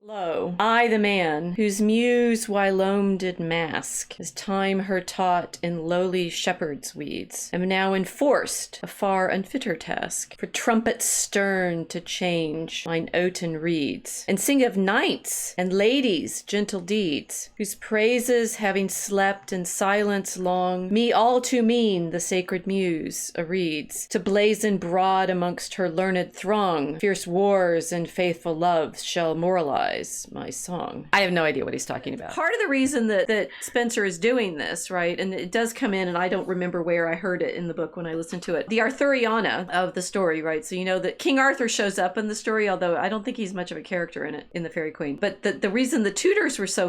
Lo, I the man, whose muse whilome did mask, as time her taught in lowly shepherd's weeds, am now enforced a far unfitter task, for trumpets stern to change mine oaten reeds, and sing of knights and ladies' gentle deeds, whose praises having slept in silence long, me all too mean the sacred muse reads, to blazon broad amongst her learned throng, fierce wars and faithful loves shall moralize my song. I have no idea what he's talking about. Part of the reason that Spenser is doing this, right, and it does come in, and I don't remember where I heard it in the book when I listened to it, the Arthuriana of the story, right? So you know that King Arthur shows up in the story, although I don't think he's much of a character in it, in the Faerie Queene. But the reason the Tudors were so,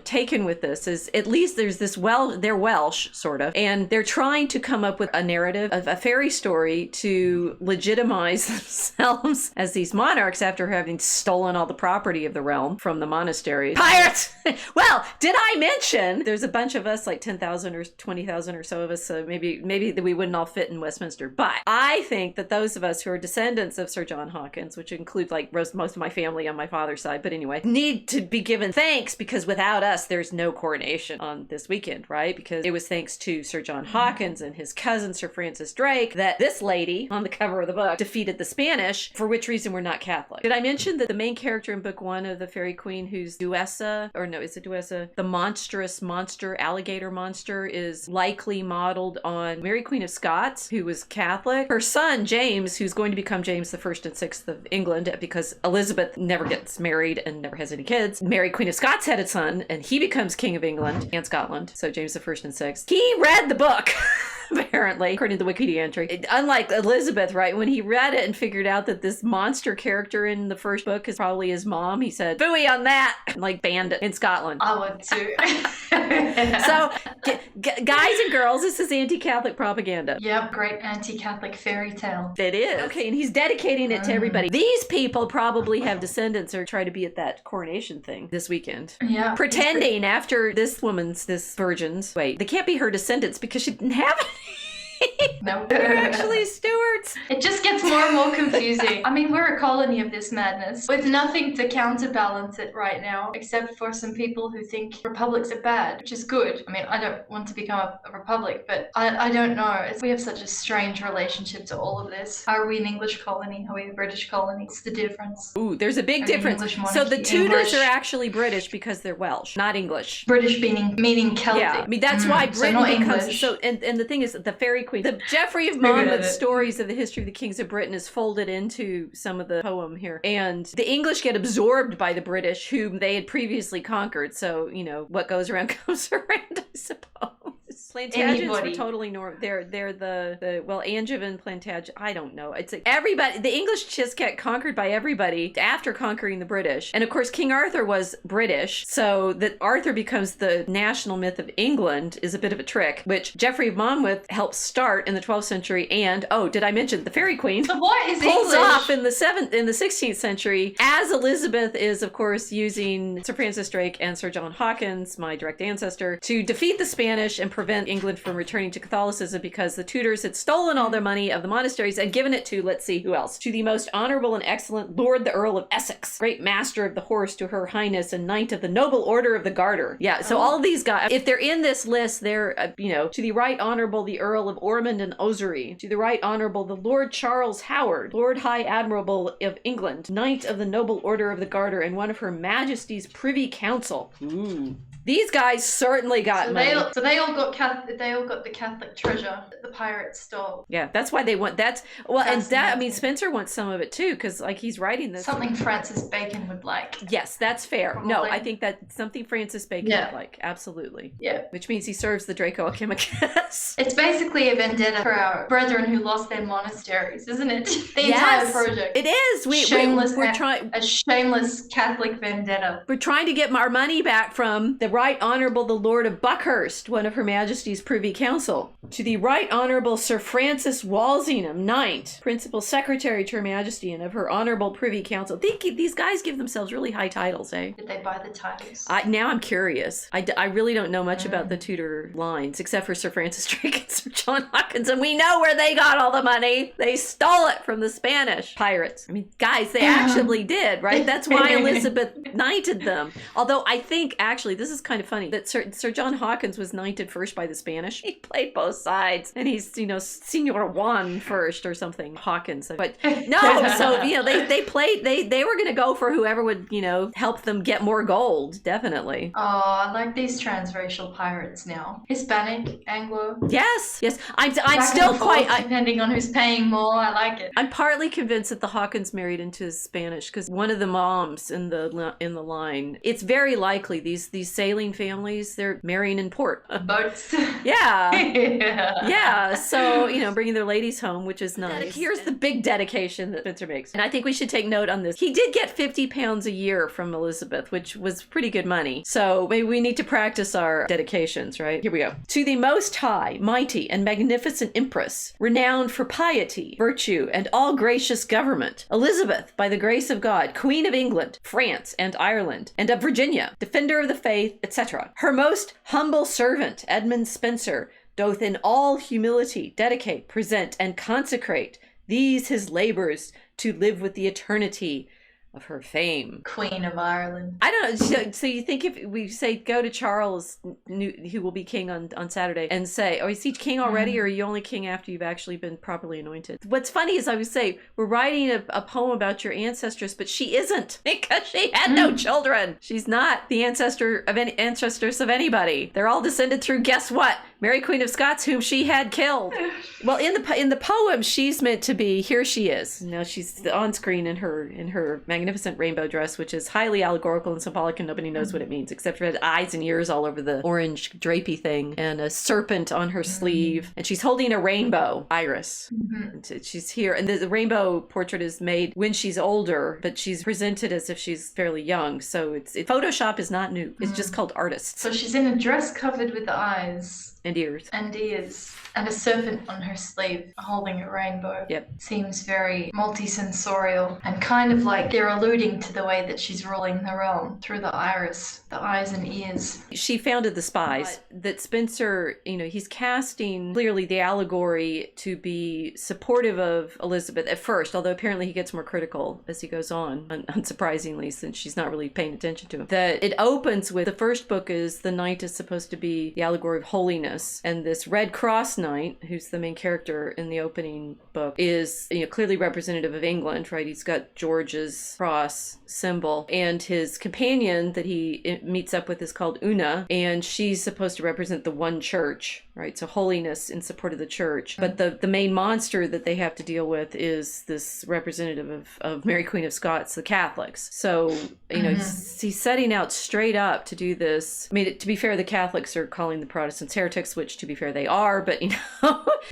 taken with this is at least there's this, they're Welsh, sort of, and they're trying to come up with a narrative of a fairy story to legitimize themselves as these monarchs after having stolen all the property of the realm from the monasteries. Pirates! Well, did I mention there's a bunch of us, like 10,000 or 20,000 or so of us, so maybe we wouldn't all fit in Westminster. But I think that those of us who are descendants of Sir John Hawkins, which include like most of my family on my father's side, but anyway, need to be given thanks, because without us, there's no coronation on this weekend, right? Because it was thanks to Sir John Hawkins and his cousin, Sir Francis Drake, that this lady on the cover of the book defeated the Spanish, for which reason we're not Catholic. Did I mention that the main character in book 1 of the Faerie Queene, who's Duessa, or no, is it Duessa? The monstrous monster, alligator monster, is likely modeled on Mary Queen of Scots, who was Catholic. Her son, James, who's going to become James the 1st and 6th of England, because Elizabeth never gets married and never has any kids. Mary Queen of Scots had a son, and he becomes King of England and Scotland, so James the 1st and 6th. He read the book. Apparently, according to the Wikipedia entry. Unlike Elizabeth, right, when he read it and figured out that this monster character in the first book is probably his mom, he said, "Phooey on that!" and like banned it in Scotland. I would too. So, guys and girls, this is anti-Catholic propaganda. Yep, great anti-Catholic fairy tale. It is. Okay, and he's dedicating it to everybody. These people probably have descendants or try to be at that coronation thing this weekend. Yeah. Pretending after this virgin's, wait, they can't be her descendants because she didn't have any. No. They're actually stewards. It just gets more and more confusing. I mean, we're a colony of this madness with nothing to counterbalance it right now, except for some people who think republics are bad, which is good. I mean, I don't want to become a republic, but I don't know. We have such a strange relationship to all of this. Are we an English colony? Are we a British colony? What's the difference? Ooh, there's a big difference. So the Tudors are actually British because they're Welsh, not English. British meaning Celtic. Yeah, I mean, that's why Britain becomes so, and the thing is, the Faerie Queene, the Geoffrey of Monmouth stories of the history of the kings of Britain is folded into some of the poem here. And the English get absorbed by the British, whom they had previously conquered. So, what goes around comes around, I suppose. Plantagenets were totally normal. They're the Angevin, Plantagenet, I don't know. It's like everybody, the English just get conquered by everybody after conquering the British. And of course, King Arthur was British, so that Arthur becomes the national myth of England is a bit of a trick, which Geoffrey of Monmouth helped start in the 12th century. And, did I mention the Faerie Queene? So what is pulls English? off in the 16th century, as Elizabeth is, of course, using Sir Francis Drake and Sir John Hawkins, my direct ancestor, to defeat the Spanish and prevent England from returning to Catholicism, because the Tudors had stolen all their money of the monasteries and given it to, let's see, who else? To the most honorable and excellent Lord the Earl of Essex, great master of the horse, to her highness and knight of the noble order of the Garter. Yeah, so all of these guys, if they're in this list, they're, to the right honorable the Earl of Ormond and Ossory, to the right honorable the Lord Charles Howard, Lord High Admiral of England, knight of the noble order of the Garter, and one of her Majesty's Privy Council. Ooh. These guys certainly got money. So they all got the Catholic treasure that the pirates stole. Yeah, that's why they want Spenser wants some of it too, because like he's writing this. Something Francis Bacon would like. Yes, that's fair. Probably. No, I think that's something Francis Bacon would like. Absolutely. Yeah. Which means he serves the Draco Alchemicus. It's basically a vendetta for our brethren who lost their monasteries, isn't it? The entire project. It is. We're trying a shameless Catholic vendetta. We're trying to get our money back from the Right Honourable the Lord of Buckhurst, one of Her Majesty's Privy Council. To the Right Honourable Sir Francis Walsingham, Knight, Principal Secretary to Her Majesty and of Her Honourable Privy Council. These guys give themselves really high titles, eh? Did they buy the titles? Now I'm curious. I really don't know much about the Tudor lines, except for Sir Francis Drake and Sir John Hawkins, and we know where they got all the money. They stole it from the Spanish pirates. I mean, guys, they actually did, right? That's why Elizabeth knighted them. Although I think, actually, this is kind of funny, that Sir John Hawkins was knighted first by the Spanish. He played both sides, and he's, Senor Juan first or something, Hawkins. But no, so, they were going to go for whoever would, help them get more gold, definitely. Oh, I like these transracial pirates now. Hispanic, Anglo. Yes. I'm Back still and forth, quite... depending on who's paying more, I like it. I'm partly convinced that the Hawkins married into Spanish, because one of the moms in the line, it's very likely these sailing families, they're marrying in port. Boats. Yeah. Yeah. So, bringing their ladies home, which is nice. Here's the big dedication that Spenser makes. And I think we should take note on this. He did get £50 a year from Elizabeth, which was pretty good money. So maybe we need to practice our dedications, right? Here we go. To the most high, mighty, and magnificent Empress, renowned for piety, virtue, and all gracious government, Elizabeth, by the grace of God, Queen of England, France, and Ireland, and of Virginia, defender of the faith, etc. Her most humble servant, Edmund Spenser, doth in all humility dedicate, present, and consecrate these his labors to live with the eternity of her fame. Queen of Ireland. I don't know. So you think if we say go to Charles, who will be king on Saturday, and say, oh, is he king already, or are you only king after you've actually been properly anointed? What's funny is I would say, we're writing a poem about your ancestress, but she isn't, because she had no children. She's not the ancestors of anybody. They're all descended through, guess what? Mary Queen of Scots, whom she had killed. Well, in the poem, she's meant to be, here she is. She's on screen in her magnificent rainbow dress, which is highly allegorical and symbolic, and nobody knows what it means, except for it has eyes and ears all over the orange drapey thing, and a serpent on her sleeve, and she's holding a rainbow iris. And she's here, and the rainbow portrait is made when she's older, but she's presented as if she's fairly young, so Photoshop is not new. It's just called artists. So she's in a dress covered with eyes. And ears. And a serpent on her sleeve holding a rainbow. Yep. Seems very multisensorial, and kind of like they're alluding to the way that she's ruling the realm through the iris, the eyes and ears. She founded the Spies. That Spenser, he's casting clearly the allegory to be supportive of Elizabeth at first, although apparently he gets more critical as he goes on, unsurprisingly, since she's not really paying attention to him. That it opens with, the first book is the knight is supposed to be the allegory of holiness. And this Red Cross Knight, who's the main character in the opening book, is clearly representative of England, right? He's got George's cross symbol, and his companion that he meets up with is called Una, and she's supposed to represent the one church, right? So holiness in support of the church. But the main monster that they have to deal with is this representative of Mary Queen of Scots, the Catholics. So, he's setting out straight up to do this. I mean, to be fair, the Catholics are calling the Protestants heretics, which to be fair they are, but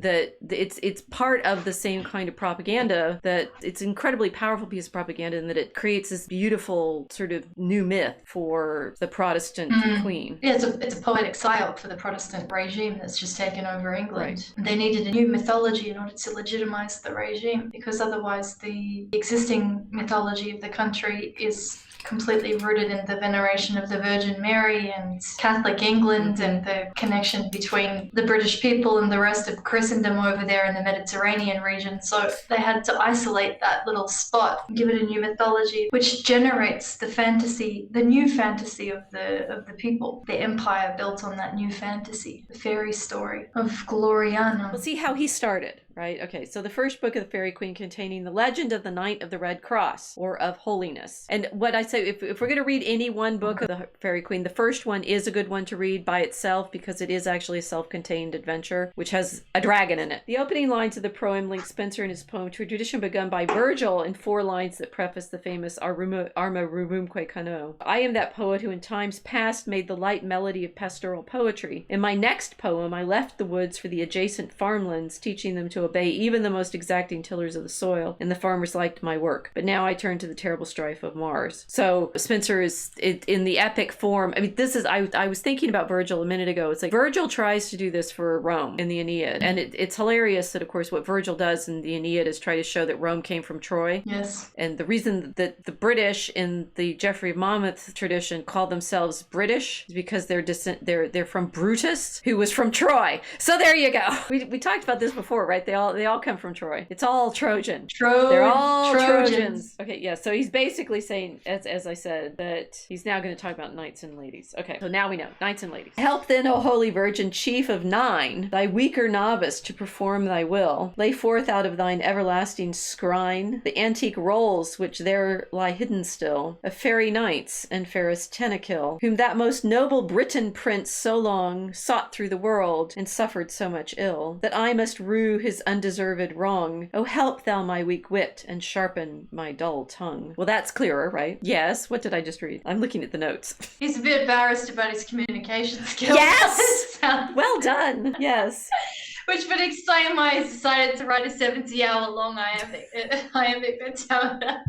that it's part of the same kind of propaganda, that it's an incredibly powerful piece of propaganda, and that it creates this beautiful sort of new myth for the Protestant queen. Yeah, it's a poetic psyop for the Protestant regime that's just taken over England. Right. They needed a new mythology in order to legitimize the regime, because otherwise the existing mythology of the country is completely rooted in the veneration of the Virgin Mary and Catholic England, and the connection between the British people and the rest of Christendom over there in the Mediterranean region. So they had to isolate that little spot and give it a new mythology, which generates the fantasy, the new fantasy of the people. The empire built on that new fantasy, the fairy story of Gloriana. We'll see how he started. Right? Okay, so the first book of the Faerie Queene, containing the legend of the Knight of the Red Cross, or of holiness. And what I say, if we're going to read any one book of the Faerie Queene, the first one is a good one to read by itself, because it is actually a self-contained adventure, which has a dragon in it. The opening lines of the poem link Spenser in his poem to a tradition begun by Virgil in 4 lines that preface the famous Arma Rumumque Cano. I am that poet who in times past made the light melody of pastoral poetry. In my next poem, I left the woods for the adjacent farmlands, teaching them to to obey even the most exacting tillers of the soil, and the farmers liked my work. But now I turn to the terrible strife of Mars. So Spenser is in the epic form. I mean, this is, I was thinking about Virgil a minute ago. It's like Virgil tries to do this for Rome in the Aeneid. And it's hilarious that, of course, what Virgil does in the Aeneid is try to show that Rome came from Troy. Yes. And the reason that the British in the Geoffrey of Monmouth tradition call themselves British is because they're from Brutus, who was from Troy. So there you go. We talked about this before, right? They all come from Troy. It's all Trojan. They're all Trojans. Okay, yeah. So he's basically saying, as I said, that he's now going to talk about knights and ladies. Okay, so now we know knights and ladies. Help then, O holy Virgin, chief of nine, thy weaker novice to perform thy will. Lay forth out of thine everlasting scrine the antique rolls which there lie hidden still, of fairy knights and fairest Tenakill, whom that most noble Briton prince so long sought through the world, and suffered so much ill, that I must rue his undeserved wrong. O help thou my weak wit, and sharpen my dull tongue. Well, that's clearer, right? Yes. What did I just read? I'm looking at the notes. He's a bit embarrassed about his communication skills. Yes! Well done. Yes. Which would explain why I decided to write a 70-hour-long iambic pentameter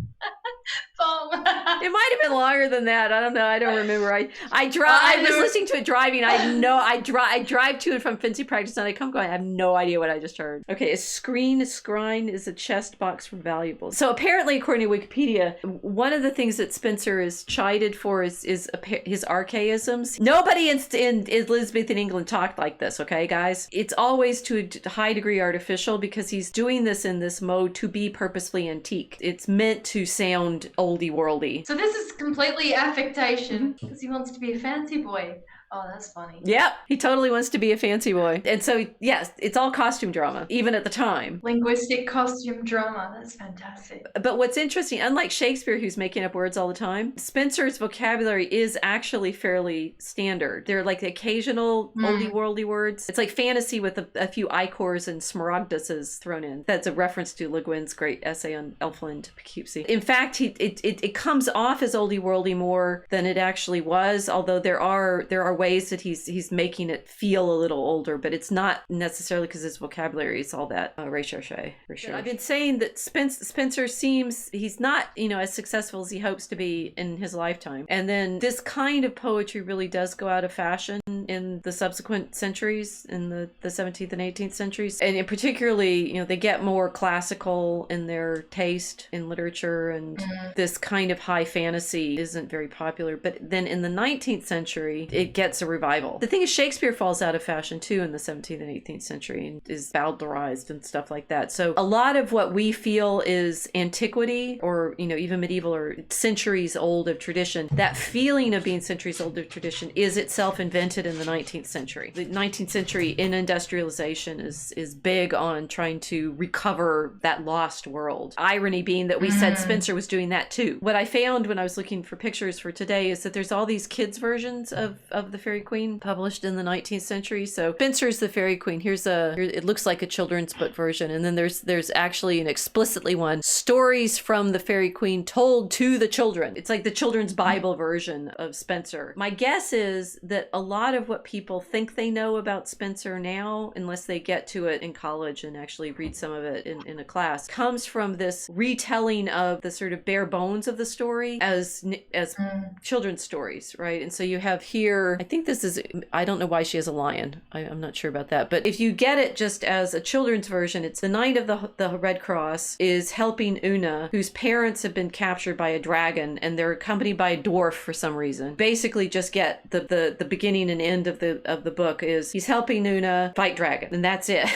poem. It might have been longer than that. I don't know. I don't remember. I was listening to it driving. I drive to and from fencing practice, and I come going, I have no idea what I just heard. Okay, a scrine is a chest box for valuables. So apparently, according to Wikipedia, one of the things that Spenser is chided for is his archaisms. Nobody in Elizabethan England talked like this, okay, guys? It's always to a high degree artificial because he's doing this in this mode to be purposefully antique. It's meant to sound oldie worldy. So this is completely affectation because he wants to be a fancy boy. Oh, that's funny. Yep, he totally wants to be a fancy boy. And so, yes, it's all costume drama, even at the time. Linguistic costume drama. That's fantastic. But what's interesting, unlike Shakespeare, who's making up words all the time, Spenser's vocabulary is actually fairly standard. They're like the occasional oldie-worldy words. It's like fantasy with a few icors and smaragduses thrown in. That's a reference to Le Guin's great essay on Elfland Poughkeepsie. In fact, it comes off as oldie-worldy more than it actually was, although there are ways that he's making it feel a little older, but it's not necessarily because his vocabulary is all that recherche. I've been saying that Spenser seems he's not as successful as he hopes to be in his lifetime, and then this kind of poetry really does go out of fashion in the subsequent centuries, in the 17th and 18th centuries, and particularly they get more classical in their taste in literature, and this kind of high fantasy isn't very popular. But then in the 19th century it gets a revival. The thing is, Shakespeare falls out of fashion too in the 17th and 18th century and is bowdlerized and stuff like that. So a lot of what we feel is antiquity, or even medieval or centuries old of tradition, that feeling of being centuries old of tradition is itself invented in the 19th century. The 19th century in industrialization is big on trying to recover that lost world. Irony being that we said Spenser was doing that too. What I found when I was looking for pictures for today is that there's all these kids versions of the Faerie Queene published in the 19th century. So Spenser's the Faerie Queene. It looks like a children's book version, and then there's actually an explicitly one, stories from the Faerie Queene told to the children. It's like the children's Bible version of Spenser. My guess is that a lot of what people think they know about Spenser now, unless they get to it in college and actually read some of it in a class, comes from this retelling of the sort of bare bones of the story as children's stories, right? And so you have here, I think this is, I don't know why she has a lion. I'm not sure about that. But if you get it just as a children's version, it's the Knight of the Red Cross is helping Una, whose parents have been captured by a dragon, and they're accompanied by a dwarf for some reason. Basically, just get the beginning and end of the book is he's helping Una fight dragon, and that's it.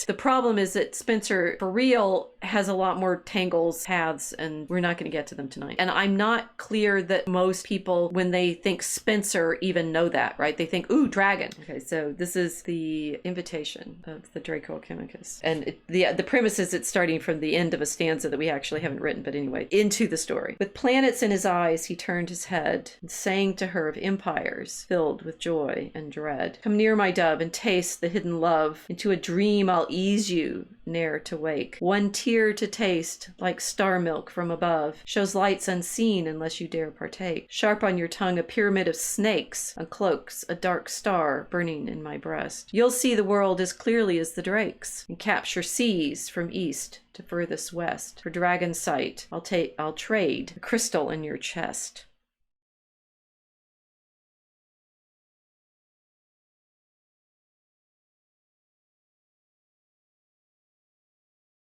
The problem is that Spenser, for real, has a lot more tangles, paths, and we're not going to get to them tonight. And I'm not clear that most people, when they think Spenser, even know that, right? They think, ooh, dragon. Okay, so this is the invitation of the Draco Alchemicus. And the premise is it's starting from the end of a stanza that we actually haven't written, but anyway, into the story. With planets in his eyes, he turned his head and sang to her of empires filled with joy and dread. Come near, my dove, and taste the hidden love into a dream dream I'll ease you, ne'er to wake. One tear to taste, like star milk from above, shows lights unseen unless you dare partake. Sharp on your tongue a pyramid of snakes uncloaks a dark star burning in my breast. You'll see the world as clearly as the drakes, and capture seas from east to furthest west. For dragon sight, I'll trade a crystal in your chest.